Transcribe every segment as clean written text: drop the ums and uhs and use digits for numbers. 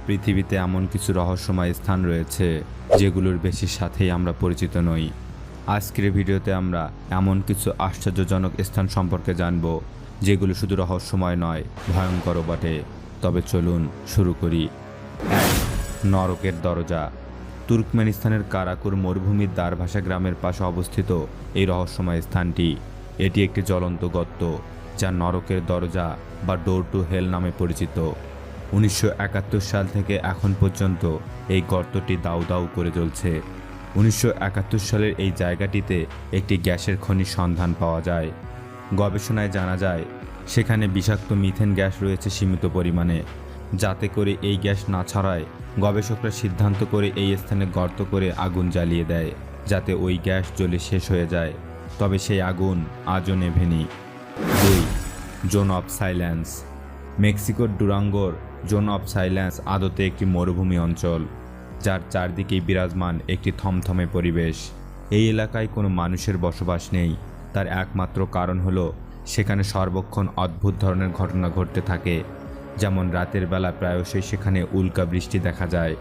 পৃথিবীতে এমন কিছু রহস্যময় স্থান রয়েছে যেগুলোর বেশি সাথেই আমরা পরিচিত নই। আজকের ভিডিওতে আমরা এমন কিছু আশ্চর্যজনক স্থান সম্পর্কে জানব যেগুলো শুধু রহস্যময় নয়, ভয়ঙ্করও বটে। তবে চলুন শুরু করি। 1. নরকের দরজা। তুর্কমেনিস্তানের কারাকুর মরুভূমির দারভাষা গ্রামের পাশে অবস্থিত এই রহস্যময় স্থানটি। এটি একটি জ্বলন্ত গর্ত যা নরকের দরজা বা ডোর টু হেল নামে পরিচিত। 1971 সাল থেকে এখন পর্যন্ত এই গর্তটি দাউ দাউ করে জ্বলছে। 1971 সালের এই জায়গাটিতে একটি গ্যাসের খনির সন্ধান পাওয়া যায়। গবেষণায় জানা যায় সেখানে বিষাক্ত মিথেন গ্যাস রয়েছে সীমিত পরিমাণে। যাতে করে এই গ্যাস না ছড়ায়, গবেষকরা সিদ্ধান্ত করে এই স্থানে গর্ত করে আগুন জ্বালিয়ে দেয় যাতে ওই গ্যাস জ্বলে শেষ হয়ে যায়। তবে সেই আগুন আজও নেভেনি। 2. Zone of silence. মেক্সিকোর ডুরাঙ্গোর জোন অফ সাইলেন্স আদতে একটি মরুভূমি অঞ্চল যার চারদিকেই বিরাজমান একটি থমথমে পরিবেশ। এই এলাকায় কোনো মানুষের বসবাস নেই। তার একমাত্র কারণ হলো সেখানে সর্বক্ষণ অদ্ভুত ধরনের ঘটনা ঘটতে থাকে। যেমন রাতের বেলা প্রায়শই সেখানে উল্কা বৃষ্টি দেখা যায়।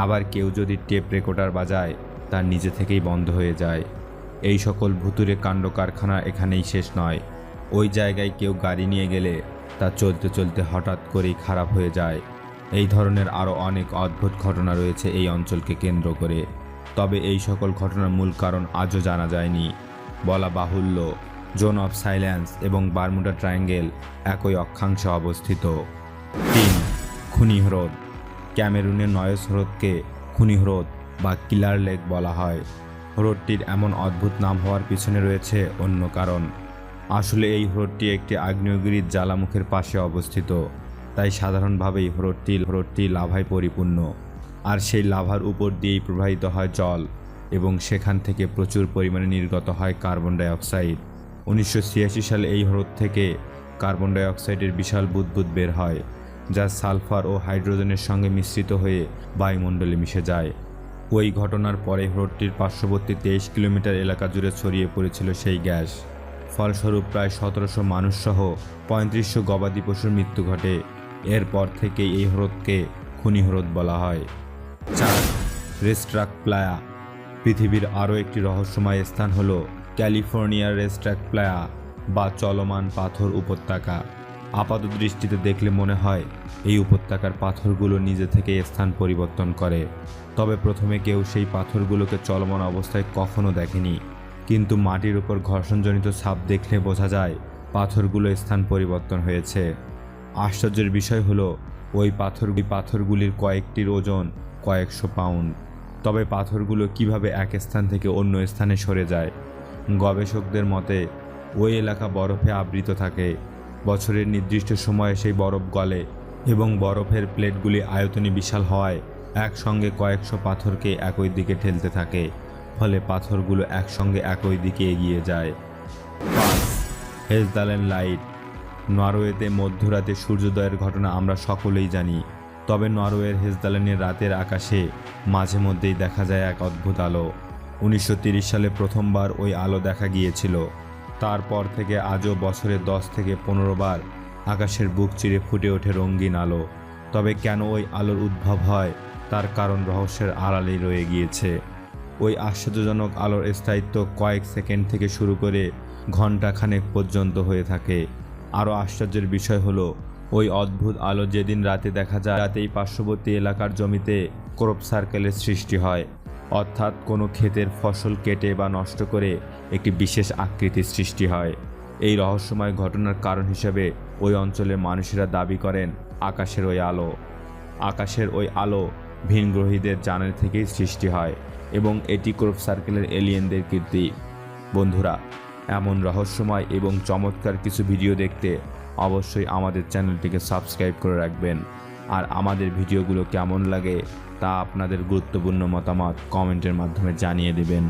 আবার কেউ যদি টেপ রেকর্ডার বাজায় তার নিজে থেকেই বন্ধ হয়ে যায়। এই সকল ভুতুড়ে কাণ্ড কারখানা এখানেই শেষ নয়। ওই জায়গায় কেউ গাড়ি নিয়ে গেলে তা চলতে চলতে হঠাৎ করেই খারাপ হয়ে যায়। এই ধরনের আরও অনেক অদ্ভুত ঘটনা রয়েছে এই অঞ্চলকে কেন্দ্র করে। তবে এই সকল ঘটনার মূল কারণ আজও জানা যায়নি। বলা বাহুল্য, জোন অফ সাইলেন্স এবং বারমুডা ট্রায়াঙ্গেল একই অক্ষাংশে অবস্থিত। 3. খুনি হ্রদ। ক্যামেরুনের নয়েস হ্রদকে খুনি হ্রদ বা কিলার লেক বলা হয়। হ্রদটির এমন অদ্ভুত নাম হওয়ার পিছনে রয়েছে অন্য কারণ। আসলে এই হ্রদটি একটি আগ্নেয়গিরির জ্বালামুখের পাশে অবস্থিত, তাই সাধারণভাবেই হ্রদটি লাভায় পরিপূর্ণ। আর সেই লাভার উপর দিয়েই প্রবাহিত হয় জল এবং সেখান থেকে প্রচুর পরিমাণে নির্গত হয় কার্বন ডাইঅক্সাইড। 1986 সালে এই হ্রদ থেকে কার্বন ডাইঅক্সাইডের বিশাল বুদবুদ বের হয় যা সালফার ও হাইড্রোজেনের সঙ্গে মিশ্রিত হয়ে বায়ুমণ্ডলে মিশে যায়। ওই ঘটনার পরে হ্রদটির পার্শ্ববর্তী 23 কিলোমিটার এলাকা জুড়ে ছড়িয়ে পড়েছিল সেই গ্যাস। ফলস্বরূপ প্রায় 1700 মানুষসহ 3500 গবাদি পশুর মৃত্যু ঘটে। এরপর থেকেই এই হ্রদকে খুনি হ্রদ বলা হয়। 4. রেস্ট্রাক প্লায়া। পৃথিবীর আরও একটি রহস্যময় স্থান হল ক্যালিফোর্নিয়ার রেস্ট্রাক প্লায়া বা চলমান পাথর উপত্যকা। আপাত দৃষ্টিতে দেখলে মনে হয় এই উপত্যকার পাথরগুলো নিজে থেকে স্থান পরিবর্তন করে। তবে প্রথমে কেউ সেই পাথরগুলোকে চলমান অবস্থায় কখনো দেখেনি, কিন্তু মাটির উপর ঘর্ষণজনিত ছাপ দেখলে বোঝা যায় পাথরগুলো স্থান পরিবর্তন হয়েছে। আশ্চর্যের বিষয় হলো ওই পাথরগুলির কয়েকটির ওজন কয়েকশো পাউন্ড। তবে পাথরগুলো কিভাবে এক স্থান থেকে অন্য স্থানে সরে যায়? গবেষকদের মতে ওই এলাকা বরফে আবৃত থাকে। বছরের নির্দিষ্ট সময়ে সেই বরফ গলে এবং বরফের প্লেটগুলি আয়তনে বিশাল হওয়ায় একসঙ্গে কয়েকশো পাথরকে একই দিকে ঠেলতে থাকে, ফলে পাথরগুলো একসঙ্গে একই দিকে এগিয়ে যায়। 5. হেজদালেন লাইট। নরওয়েতে মধ্যরাতে সূর্যোদয়ের ঘটনা আমরা সকলেই জানি। তবে নরওয়ের হেজদালেনের রাতের আকাশে মাঝে মধ্যেই দেখা যায় এক অদ্ভুত আলো। 1930 সালে প্রথমবার ওই আলো দেখা গিয়েছিল। তারপর থেকে আজও বছরে 10 থেকে 15 বার আকাশের বুক চিরে ফুটে ওঠে রঙিন আলো। তবে কেন ওই আলোর উদ্ভব হয় তার কারণ রহস্যের আড়ালেই রয়ে গিয়েছে। ওই আশ্চর্যজনক আলোর স্থায়িত্ব কয়েক সেকেন্ড থেকে শুরু করে ঘণ্টাখানেক পর্যন্ত হয়ে থাকে। আরও আশ্চর্যের বিষয় হলো ওই অদ্ভুত আলো যেদিন রাতে দেখা যায়, রাতেই পার্শ্ববর্তী এলাকার জমিতে ক্রপ সার্কেলের সৃষ্টি হয়, অর্থাৎ কোনো ক্ষেতের ফসল কেটে বা নষ্ট করে একটি বিশেষ আকৃতির সৃষ্টি হয়। এই রহস্যময় ঘটনার কারণ হিসেবে ওই অঞ্চলের মানুষেরা দাবি করেন আকাশের ওই আলো ভিনগ্রহীদের যানের থেকেই সৃষ্টি হয় এবং এটি ক্রপ সার্কেলের এলিয়েনদের কীর্তি। বন্ধুরা, এমন রহস্যময় এবং চমৎকার কিছু ভিডিও দেখতে অবশ্যই আমাদের চ্যানেলটিকে সাবস্ক্রাইব করে রাখবেন। আর আমাদের ভিডিওগুলো কেমন লাগে তা আপনাদের গুরুত্বপূর্ণ মতামত কমেন্টের মাধ্যমে জানিয়ে দেবেন।